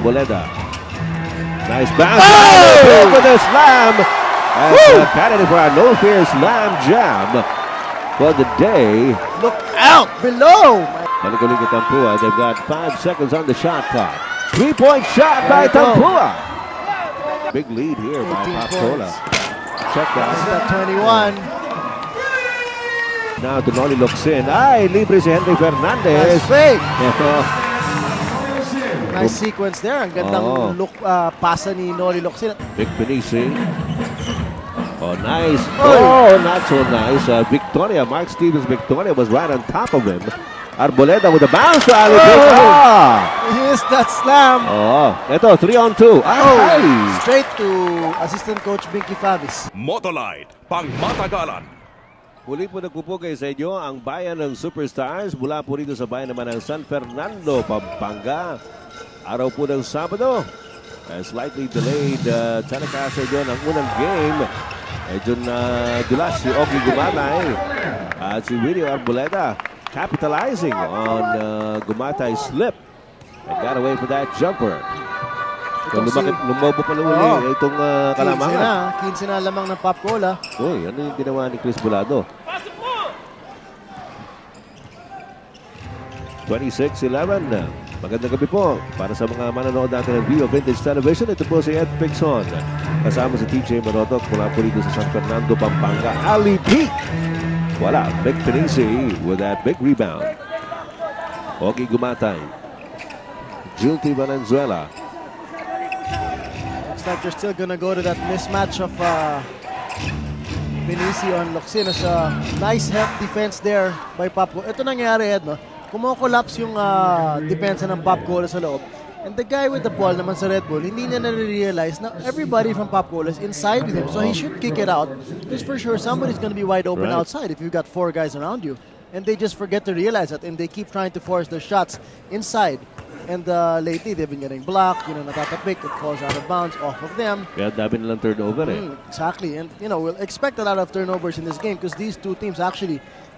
Arboleda. Nice bounce. Oh! For the slam. As a candidate for our No Fear Slam Jam for the day. Look out below. Manigaling at Tampua. They've got 5 seconds on the shot clock. 3-point shot by Tampua. Big lead here by 18 Popcola. Check This is that. at 21. Now to Noli Locsin. Ay, libre si Henry Fernandez. Nice fake. Ito. Nice sequence there. Ang gandang Oo. look pasa ni Noli Locsin. Vic Pinisi. Oh, nice. Oy. Oh, not so nice. Victoria, Mark Stevens Victoria was right on top of him. Arboleda with a bounce to Ali Pic. Ah! He missed that slam. Oh, ito, 3-on-2. Ay! Straight to assistant coach Binky Favis. Motolite, pangmatagalan. Muli po nagpupugay sa inyo ang bayan ng Superstars mula po rito sa bayan naman ng San Fernando, Pampanga. Araw po ng Sabado. Slightly delayed telecast sa inyo ng unang game. Medyo na dulas si Ogie Gumatay at si Willie Arboleda capitalizing on Gumatay's slip and got away for that jumper. So, lumobo pa naman itong kalamangan. 15 na lamang ng Popcola. Uy, ano yung ginawa ni Chris Bulado? 26-11 na. Magandang gabi po para sa mga manonood natin ng View of Vintage Television. Ito po si Ed Pixon. Kasama si TJ Manotok mula po rito sa San Fernando, Pampanga. Ali Pic. Wala. Vic Pinisi with that big rebound. Ogie Gumatay. Jilty Valenzuela. Looks like they're still gonna go to that mismatch of Pinisi on Locsin. As a nice help defense there by Popcola. Ito nangyari, Ed, no? Kumo-collapse yung depensa ng Popcola sa loob. And the guy with the ball naman sa Red Bull, hindi niya na-realize na everybody from Popcola is inside with him. So he should kick it out. Because for sure, somebody's going to be wide open outside if you've got 4 guys around you. And they just forget to realize that. And they keep trying to force their shots inside. And lately, they've been getting blocked, natatapik, it falls out of bounds off of them. Kaya dami nilang turnover eh. Exactly. And, we'll expect a lot of turnovers in this game because these two teams actually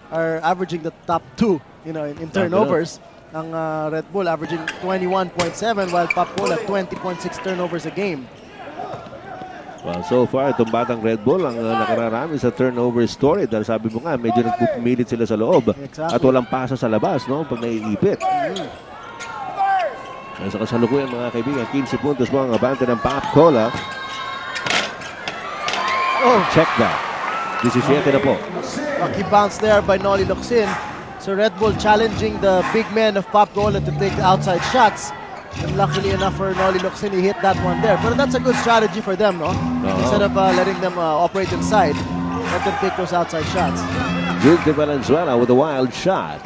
are averaging the top 2, in turnovers. Ang Red Bull averaging 21.7 while Popcola 20.6 turnovers a game. Well, so far, itong batang Red Bull ang nakararami sa turnover story. Dahil sabi mo nga, medyo nagpumilit sila sa loob. Exactly. At walang pasa sa labas, no? Pag naiipit. Sa kasalukuyan, mga kaibigan, 15 puntos mo ang abante ng Popcola. Oh, Check that. 17 na po. lucky bounce there by Noli Locsin. So Red Bull challenging the big men of Popcola to take the outside shots. And luckily enough for Noli Locsin, he hit that one there. But that's a good strategy for them, no? Instead of letting them operate inside, let them take those outside shots. Jilty Valenzuela with a wild shot.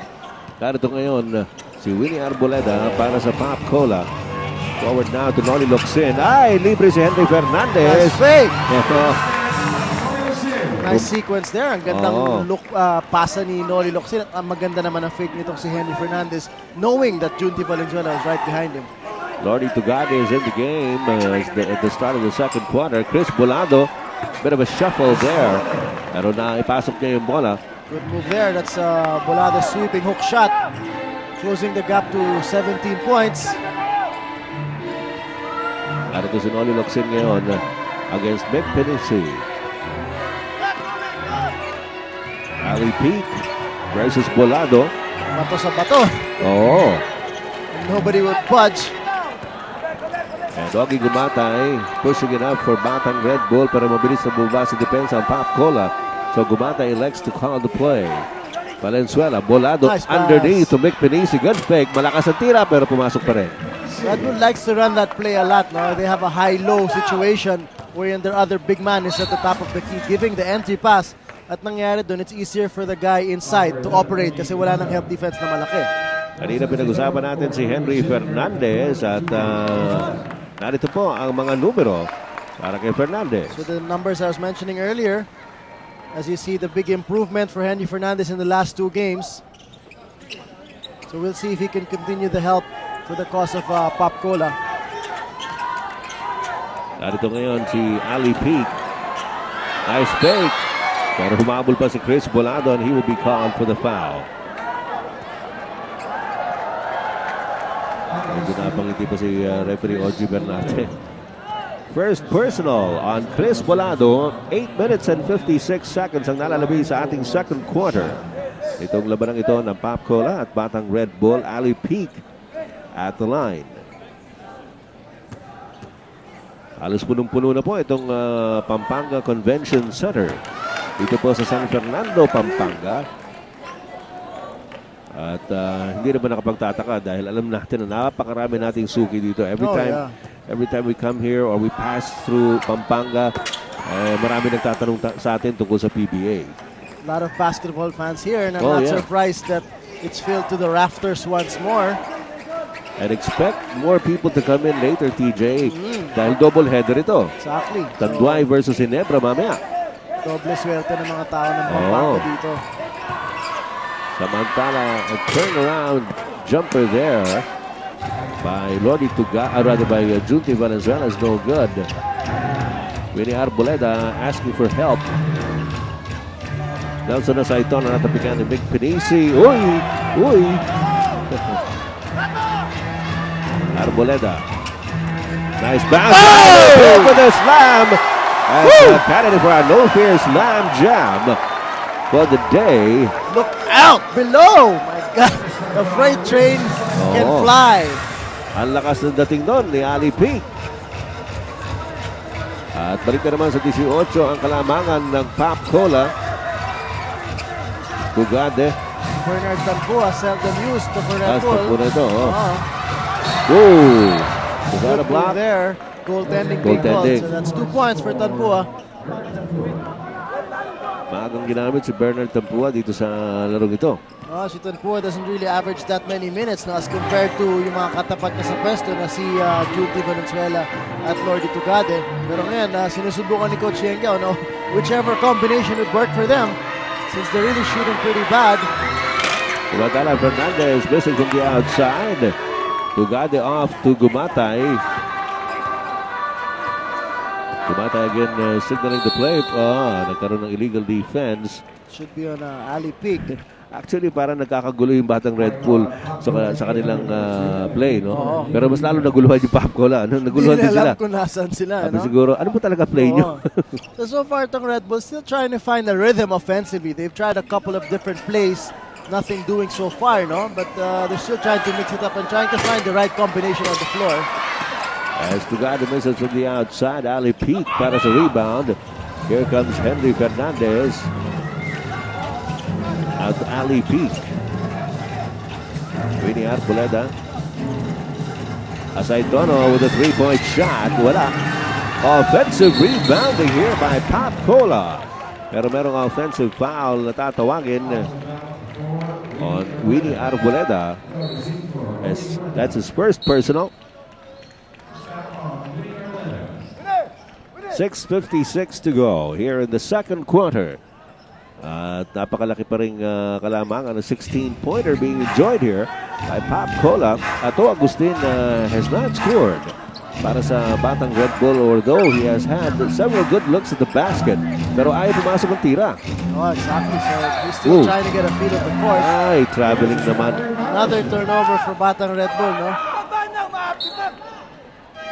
Karito ngayon, si Willie Arboleda para sa Popcola. Forward now to Noli Locsin. Ay, libre si Henry Fernandez. Nice fake! Ito. Nice sequence there. Ang gandang look pasa ni Noli Locsin. Ang maganda naman ang fake nitong si Henry Fernandez, knowing that Junti Valenzuela is right behind him. Lordy Tugade is in the game at the start of the second quarter. Chris Bulado, bit of a shuffle there. Pero na ipasok niya yung bola. Good move there. That's Bolada's sweeping hook shot, closing the gap to 17 points. At ito si Noli Locsin ngayon against Vic Pinisi. Ali Pic versus Bolado. Bato sa bato. Oo. Nobody would budge. And Ogie Gumatay pushing it up for Batang Red Bull pero mabilis na bumaba sa depensa ang Popcola. So Gumatay elects to call the play. Valenzuela, Bolado Nice pass. underneath to Vic Pinisi. Good fake. Malakas ang tira pero pumasok pa rin. Red Bull likes to run that play a lot. No? They have a high-low situation wherein their other big man is at the top of the key, giving the entry pass. At nangyari doon, it's easier for the guy inside to operate kasi wala nang help defense na malaki. Kanina pinag-usapan natin si Henry Fernandez at narito po ang mga numero para kay Fernandez. So the numbers I was mentioning earlier, as you see the big improvement for Henry Fernandez in the last 2 games. So we'll see if he can continue the help for the cause of Popcola. Narito ngayon si Ali Pic. Nice fake. Pero humabol pa si Chris Bolado and he will be called for the foul. Medyo napangiti pa si referee Ogie Bernarte. First personal on Chris Bolado. 8 minutes and 56 seconds ang nalalabi sa ating second quarter. Itong labanang ito ng Pop Cola at Batang Red Bull. Ali Peak at the line. Halos punong-puno na po itong Pampanga Convention Center. Dito po sa San Fernando, Pampanga. At hindi naman nakapagtataka dahil alam natin na napakarami nating suki dito. Every time we come here or we pass through Pampanga, marami nagtatanong sa atin tungkol sa PBA. A lot of basketball fans here, and I'm not surprised that it's filled to the rafters once more. And expect more people to come in later, TJ. Dahil double header ito. Exactly. Tanduay versus Ginebra mamaya. Doble swerte ng mga tao ng Pampanga dito. Samantala, a turnaround jumper there by Lodi Tuga, rather by Junti Valenzuela is no good. Winnie Arboleda asking for help. Nelson Asaiton na natapikan ni Mick Pinisi. Uy! Arboleda. Nice bounce. Oh! With a slam. As candidate for a no fear slam jam for the day. Look out below! My God, the freight train can fly. Ang lakas ng dating doon ni Ali Peak. At balik na naman sa 18 ang kalamangan ng Pop Cola. Tugade. Bernard Tampua, seldom used to Red Bull. Tampua ito. Good Tugade block. there. Goaltending being called. So that's 2 points for Tampua. Maagang ginamit si Bernard Tampua dito sa larong ito. Si Tampua doesn't really average that many minutes as compared to yung mga katapat na sa pwesto na si Junti Valenzuela at Lordy Tugade. Pero ngayon, sinusubukan ni Coach Yengyao, whichever combination would work for them since they're really shooting pretty bad. Gumatala Fernandez missing from the outside. Tugade off to Gumatay. Gumatay again signaling the play. Nagkaroon ng illegal defense. Should be on Ali Peak. Actually, parang nagkakagulo yung Batang Red Bull sa kanilang play, no? Pero mas lalo naguluhan yung Pop Cola. Naguluhan din sila. Hindi kung nasan sila, no? Siguro, ano po talaga play nyo? So far, itong Red Bull still trying to find a rhythm offensively. They've tried a couple of different plays. Nothing doing so far, no? But they're still trying to mix it up and trying to find the right combination on the floor. As Tugade misses from the outside, Ali Peak para sa rebound. Here comes Henry Fernandez. At Ali Peak. Winnie Arboleda. Asaidono with a 3-point shot. Wala. Offensive rebounding here by Pop Cola. Pero merong offensive foul na tatawagin on Winnie Arboleda. That's his first personal. 6:56 to go here in the second quarter. At napakalaki pa rin kalamangan ng 16-pointer being enjoyed here by Pop Cola. Ato Agustin has not scored para sa Batang Red Bull, although he has had several good looks at the basket. Pero ayaw pumasok ang tira. Exactly. So he's still trying to get a feel of the court. Ay, traveling naman. Another turnover for Batang Red Bull, no?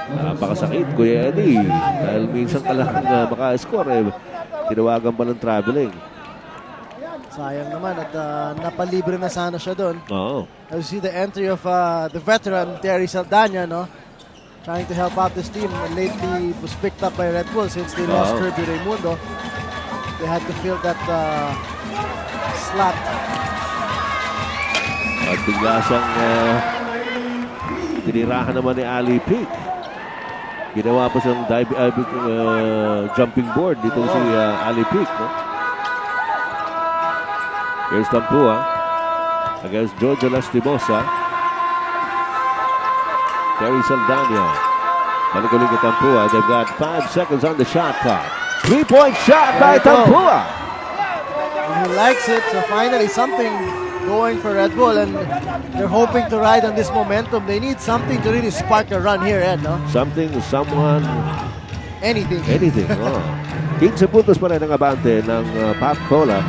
Napakasakit, Kuya Eddie. Dahil minsan ka lang maka-score, tinawagan pa ng traveling. Sayang naman at napalibre na sana siya doon. As you see the entry of the veteran Terry Saldana, no? Trying to help out this team. And lately was picked up by Red Bull since they lost Kirby Raimundo. They had to fill that slot. At bigla siyang tinirahan naman ni Ali Peak. Ginawa pa siyang jumping board dito si Ali Peak, no? Here's Tampua against Jojo Lastimosa. Terry Saldana. Maliguling kay Tampua. They've got 5 seconds on the shot clock. 3-point shot by Tampua. And he likes it. So finally something going for Red Bull, and they're hoping to ride on this momentum. They need something to really spark a run here, Ed, no? Something, someone, anything. 15 puntos pa rin ang abante ng Pop Cola.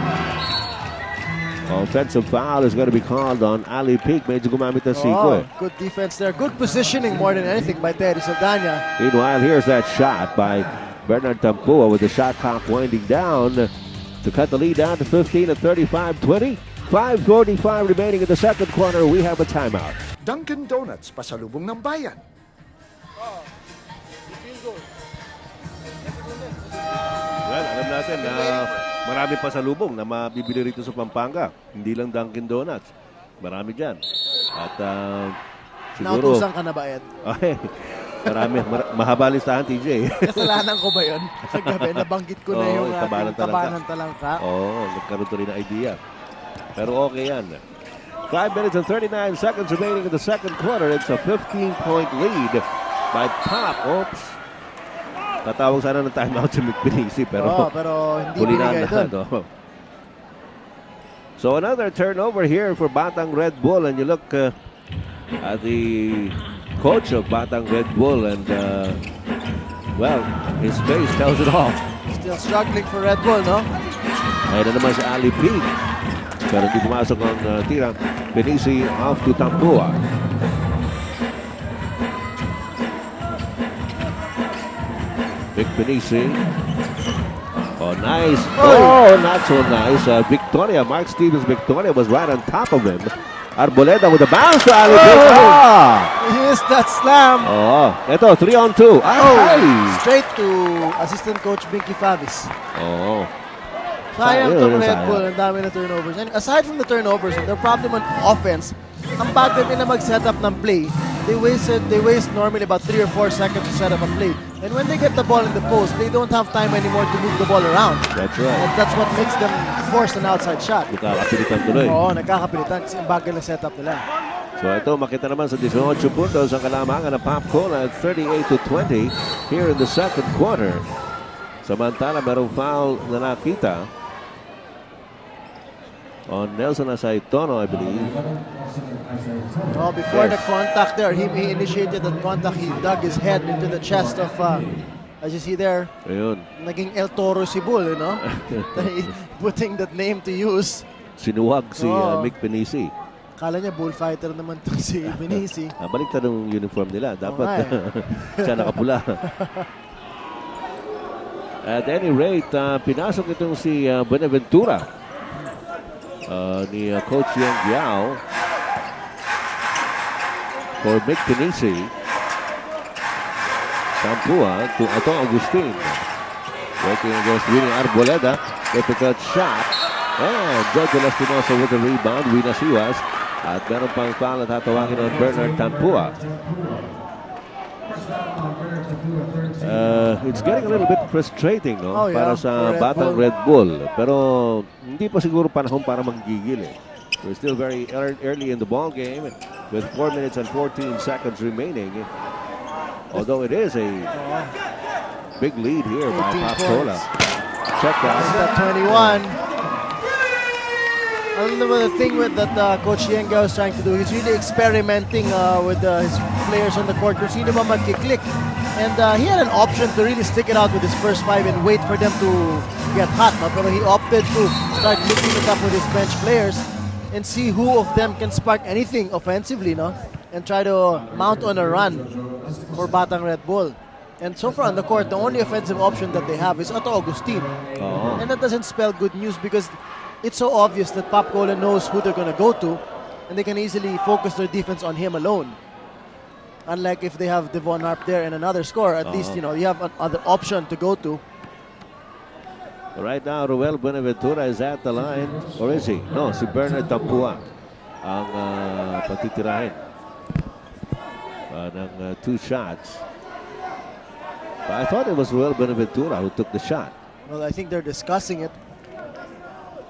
Offensive foul is going to be called on Ali Peak. Medyo gumamit ng siko eh. Good defense there. Good positioning more than anything by Terry Saldana. Meanwhile, here's that shot by Bernard Tampua with the shot clock winding down to cut the lead down to 15 at 35-20. 5:45 remaining in the second quarter. We have a timeout. Dunkin' Donuts, pasalubong ng bayan. Well, alam natin na marami pasalubong na mabibili rito sa Pampanga. Hindi lang Dunkin' Donuts. Marami dyan. At siguro... Nautusan ka na ba, Ed? Okay. Marami. Mahaba listahan, TJ. Kasalanan ko ba yun? Kagabi, nabanggit ko na Oo, yung tabanan tabanan talangka. Oo, nagkaroon to rin ng idea. Pero okay yan. 5 minutes and 39 seconds remaining in the second quarter. It's a 15-point lead by Pop. Oops. Tatawag sana ng timeout si McPinisi pero hindi huli na binigay doon. no? So another turnover here for Batang Red Bull, and you look at the coach of Batang Red Bull, and well, his face tells it all. Still struggling for Red Bull, no? Ayun na naman si Ali P. Pero hindi pumasok ang tira. Pinisi off to Tampua. Big Pinisi. Oh, nice. Oh, not so nice. Victoria, Mark Stevens Victoria was right on top of him. Arboleda with a bounce to Ali P. Yes, that slam. Oh, ito, 3-on-2. Ay! Straight to assistant coach Binky Favis. Oh. Sayang Sayang, tong Red sayang. Bull, ang dami na turnovers. And aside from the turnovers, their problem on offense, ang bagal nila mag-set up ng play. They waste normally about 3 or 4 seconds to set up a play. And when they get the ball in the post, they don't have time anymore to move the ball around. That's right. And that's what makes them force an outside shot. Nakakapilitan tuloy. Oo, nagkakapilitan kasi ang bagal na setup nila. So ito, makita naman sa 18 puntos ang kalamangan ng Pop Cola at 38-20 here in the second quarter. Samantala, merong foul na nakita on Nelson Asaitono, I believe. Oh, before Yes. the contact there, he initiated that contact. He dug his head into the chest of, as you see there, Ayun, naging El Toro si Bull, you know? Putting that name to use. sinuwag si Oh. Mick Pinisi. Kala niya bullfighter naman to si Benisi. Baliktad ang uniform nila. Dapat nga siya nakapula. At any rate, pinasok itong si Buenaventura ni Coach Yang Giao for Mick Pinisi. Tampua to Ato Agustin. Working against Winnie Arboleda. Difficult shot. And Jojo Lastimosa with the rebound. Wina Siwas. At meron pang foul at tatawagin ng Bernard Tampua. It's getting a little bit frustrating, no? Oh, yeah, Para sa for Red Batang Bull. Red Bull. Pero hindi pa siguro panahon para manggigil eh. We're still very early in the ball game with 4 minutes and 14 seconds remaining. Although it is a big lead here by 18 Pop Cola. Check That's that. that 21. I don't know the thing with that Coach Yenga is trying to do. He's really experimenting with his players on the court. Kung sino ba magkiklik. And he had an option to really stick it out with his first 5 and wait for them to get hot. No? Pero he opted to start mixing it up with his bench players and see who of them can spark anything offensively, no? And try to mount on a run for Batang Red Bull. And so far on the court, the only offensive option that they have is Otto Agustin. Oo. And that doesn't spell good news because it's so obvious that Pop Cola knows who they're going to go to and they can easily focus their defense on him alone. Unlike if they have Devon Harp there and another scorer, at least, you know, you have another option to go to. Right now, Ruel Buenaventura is at the line. Or is he? No, si Bernard Tampua ang patitirahin ng 2 shots. But I thought it was Ruel Buenaventura who took the shot. Well, I think they're discussing it.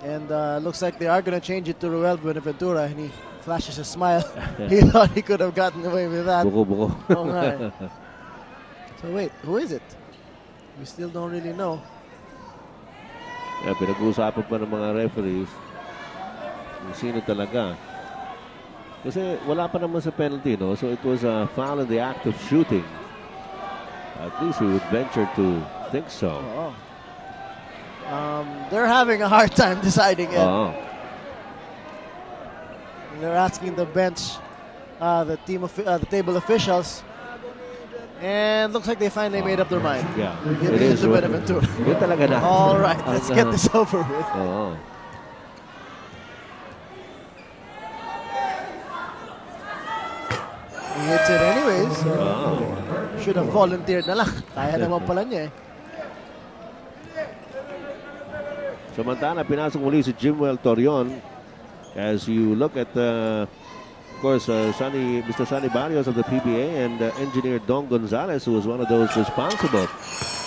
And looks like they are going to change it to Ruel Buenaventura. And he flashes a smile. He thought he could have gotten away with that. Buko-buko. Oo nga eh. So wait, who is it? We still don't really know. Yeah, pinag-uusapan pa ng mga referees kung sino talaga. Kasi wala pa naman sa penalty, no? So it was a foul in the act of shooting. At least we would venture to think so. Oo. They're having a hard time deciding it. Oo. And they're asking the bench, the table officials. And looks like they finally made up their mind. Yeah, Give it it is. to Buenaventura. Yun talaga na. All right, let's get Ang, this over with. Oo. He hits it anyways. So Oo. should have volunteered na lang. Kaya naman pala niya eh. Samantala, pinasok muli si Jimwell Torion. As you look at, of course, Mr. Sonny Barrios of the PBA and engineer Don Gonzalez, who was one of those responsible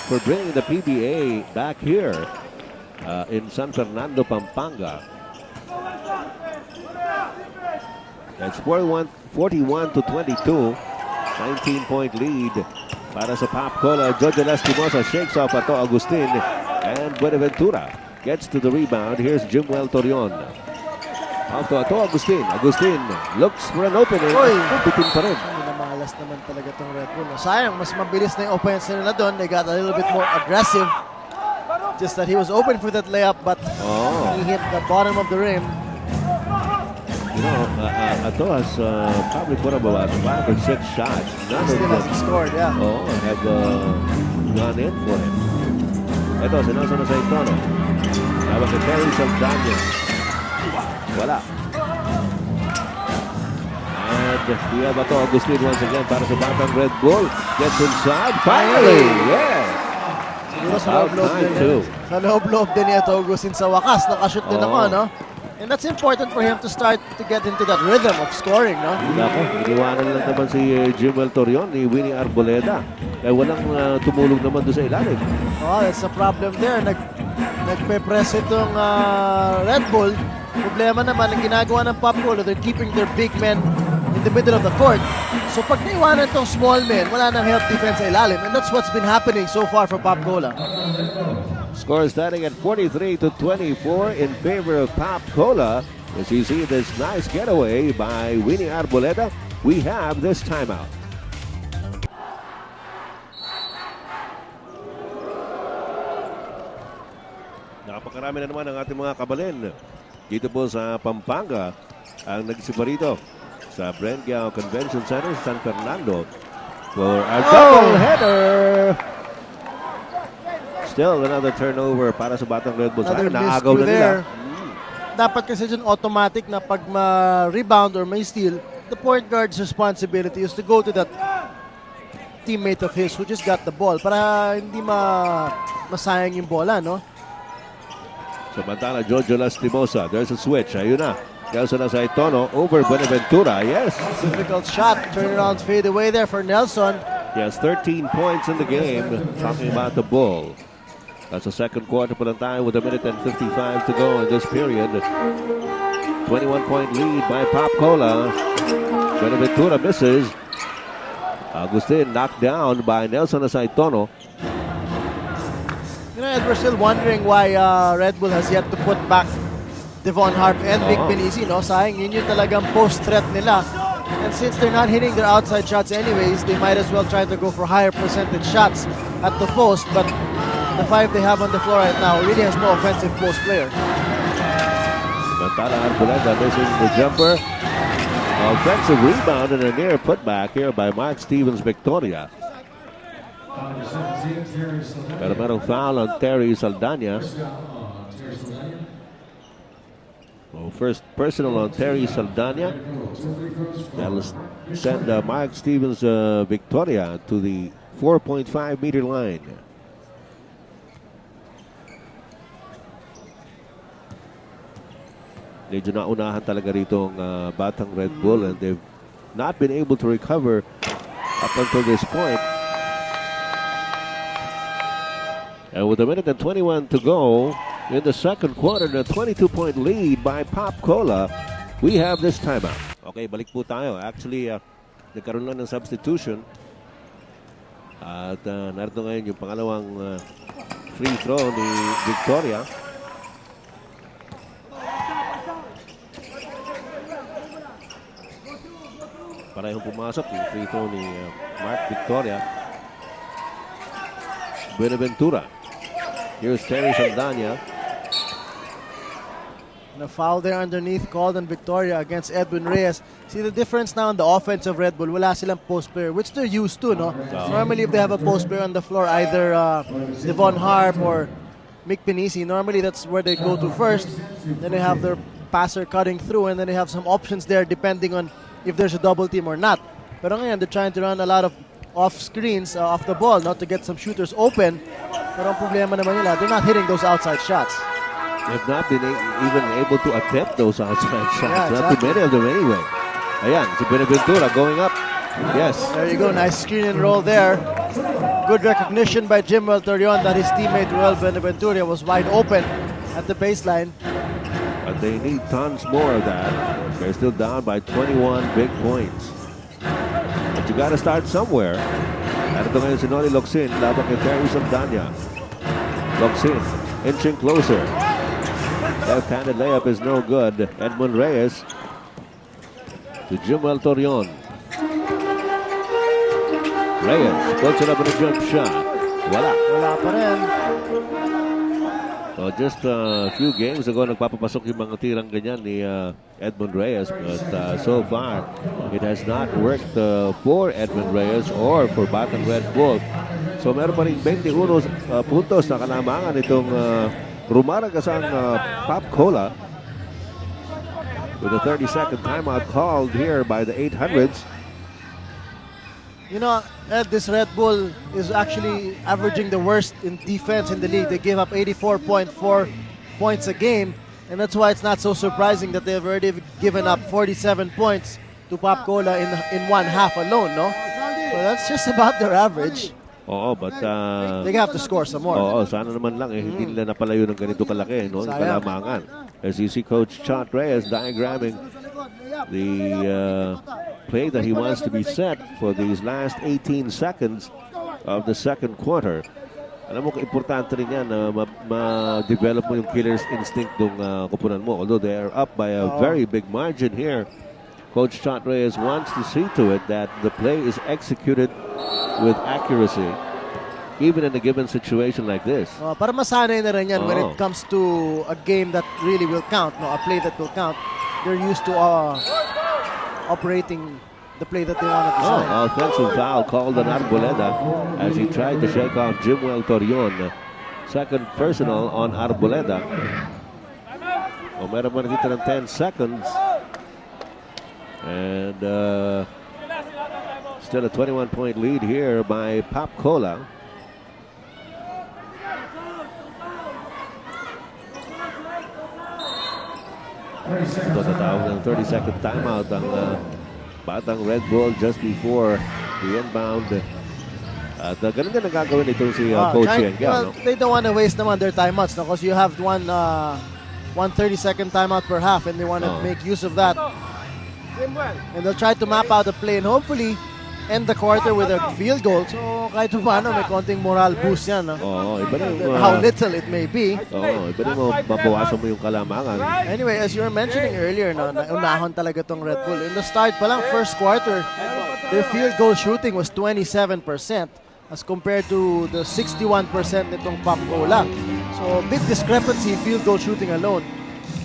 for bringing the PBA back here in San Fernando, Pampanga. That's 41 to 22. 19-point lead para sa Pop Cola. Jojo Lastimosa shakes off Ato Agustin, and Buenaventura gets to the rebound. Here's Jimwell Torion. Off to Ato Agustin. Agustin looks for an opening. Oy! Kumpitin pa rin. Minamalas naman talaga itong Red Bull. Sayang, mas mabilis na yung offense nila doon. They got a little bit more aggressive. Just that he was open for that layup, but Oh. he hit the bottom of the rim. You know, Ato has probably put up about 5 or 6 shots. None of Still them hasn't scored, yeah. have gone in for him. Ito, sinasa na sa Itono. Tawag ni Terry Saldana. Wala. And we have Ato Agustin once again para sa Batang Red Bull. Gets inside. Finally! Yeah! Siguro sa About loob-loob time din. too. Sa loob-loob din ni Ato Agustin sa wakas. Nakashoot din ako, no? And that's important for him to start to get into that rhythm of scoring, no? Nako, iniwanan lang naman si Jimwell Torion ni Winnie Arboleda. Kaya walang tumulong naman doon sa ilalim. Oh, that's a problem there. Nagpe-press itong Red Bull. Problema naman, ang ginagawa ng Pop Cola, they're keeping their big men in the middle of the court. So pag naiwanan itong small men, wala nang help defense sa ilalim. And that's what's been happening so far for Pop Cola. Score standing at 43 to 24 in favor of Pop Cola. As you see this nice getaway by Winnie Arboleda, we have this timeout. Napakarami na naman ang ating mga kabalin dito po sa Pampanga ang nagsipa rito sa Brengao Convention Center, San Fernando for our double header. Still another turnover para sa Batang Red Bulls. Another Naagaw na miscue nila. there. Dapat kasi dyan automatic na pag ma-rebound or may steal, the point guard's responsibility is to go to that teammate of his who just got the ball para hindi masayang yung bola, no? Samantala, Jojo Lastimosa. There's a switch. Ayun na. Nelson na sa Itono over Buenaventura. Yes. Difficult shot. Turnaround fade away there for Nelson. He has 13 points in the game. Talking about the Bull. That's the second quarter pa lang tayo with 1 minute and 55 to go in this period. 21-point lead by Pop Cola. Buenaventura misses. Agustin knocked down by Nelson Asaitono. You know, Ed, we're still wondering why Red Bull has yet to put back Devon Harp and Vic Benizi, no? Sayang, yun yung talagang post-threat nila. And since they're not hitting their outside shots anyways, they might as well try to go for higher percentage shots at the post. But the 5 they have on the floor right now really has no offensive post player. Samantala, Arboleda missing the jumper. Offensive rebound and a near putback here by Mark Stevens Victoria. Pero merong foul on Terry Saldana. First personal on Terry Saldana. That'll send Mark Stevens Victoria to the 4.5-meter line. Medyo naunahan talaga rito ang Batang Red Bull, and they've not been able to recover up until this point. And with 1 minute and 21 to go in the second quarter, the 22-point lead by Pop Cola, we have this timeout. Okay, balik po tayo. Actually, nagkaroon lang ng substitution. At narito ngayon yung pangalawang free throw ni Victoria. Parehong pumasok yung free throw ni Mark Victoria. Buenaventura. Here's Terry Saldana. And a foul there underneath called on Victoria against Edwin Reyes. See the difference now in the offense of Red Bull. Wala silang post player, which they're used to, no? Normally, if they have a post player on the floor, either Devon Harp or Mick Pinisi, normally that's where they go to first. Then they have their passer cutting through, and then they have some options there depending on if there's a double team or not. Pero ngayon, they're trying to run a lot of off screens, off the ball, not to get some shooters open. Pero ang problema naman nila, they're not hitting those outside shots. They've not been even able to attempt those outside shots. Yeah, Not too exactly. many of them anyway. Ayan, si Benaventura going up. Yes. There you go, nice screen and roll there. Good recognition by Jimwell Torion that his teammate Ruel Benaventura was wide open at the baseline. But they need tons more of that. They're still down by 21 big points. But you gotta start somewhere. Narito ngayon si Noli Locsin laban kay Terry Saldana. Locsin inching closer. Left-handed layup is no good. Edmund Reyes to Jimwell Torion. Reyes puts it up in a jump shot. Wala. Wala pa rin. So just a few games ago, nagpapapasok yung mga tirang ganyan ni Edmund Reyes. But so far, it has not worked for Edmund Reyes or for Batang Red Bull. So meron pa rin 21 puntos na kalamangan itong rumaragasang Pop Cola with a 30-second timeout called here by the 800s. You know, Ed, this Red Bull is actually averaging the worst in defense in the league. They give up 84.4 points a game, and that's why it's not so surprising that they've already given up 47 points to Pop Cola in one half alone, no? So that's just about their average. Oo, but They have to score some more. oo, sana naman lang hindi nila napalayo ng ganito kalaki, no? Yung Sayang. kalamangan. As you see Coach Chot Reyes diagramming the play that he wants to be set for these last 18 seconds of the second quarter. Alam mo, importante rin yan na ma-develop mo yung killer's instinct ng kupunan mo. Although they are up by a very big margin here, Coach Chot Reyes wants to see to it that the play is executed with accuracy, even in a given situation like this. Para masanay na rin yan when Oo. it comes to a game that really will count, no? A play that will count. They're used to operating the play that they want to design. Offensive foul called on Arboleda as he tried to shake off Jimwell Torion. Second personal on Arboleda. O meron man dito ng 10 seconds. And still a 21-point lead here by Pop Cola. Ito tatawag ng 30-second timeout ang Batang Red Bull just before the inbound. At ganun din ang gagawin itong si Coach Yenga. No? They don't want to waste naman their timeouts because you have one 30-second timeout per half and they want to make use of that. And they'll try to map out the play and hopefully end the quarter with a field goal. So kahit paano may konting moral boost yan. No? Iba na yung, How little it may be. iba na mo, mabawasan mo yung kalamangan. Anyway, as you were mentioning earlier, no, naunahon talaga tong Red Bull. In the start pa lang, first quarter, their field goal shooting was 27% as compared to the 61% nitong Pop Cola. So, big discrepancy field goal shooting alone.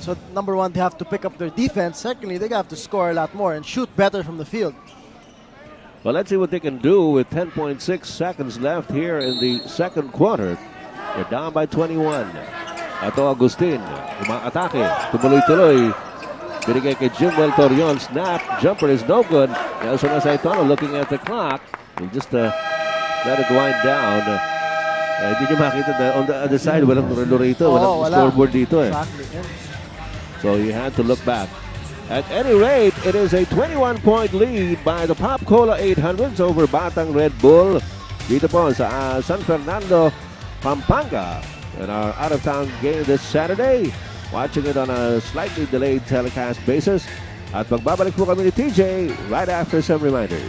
So, number one, they have to pick up their defense. Secondly, they have to score a lot more and shoot better from the field. Well, let's see what they can do with 10.6 seconds left here in the second quarter. They're down by 21. Ato Agustin, umaatake, tumuloy-tuloy. Binigay kay Jimwell Torion, snap, jumper is no good. Nelson Asaitono looking at the clock. We'll just let it wind down. Hindi nyo makita na on the other side, walang relo rito, walang scoreboard dito eh. Exactly. So he had to look back. At any rate, it is a 21-point lead by the Pop Cola 800s over Batang Red Bull dito po sa San Fernando, Pampanga. In our out-of-town game this Saturday, watching it on a slightly delayed telecast basis. At magbabalik po kami ni TJ right after some reminders.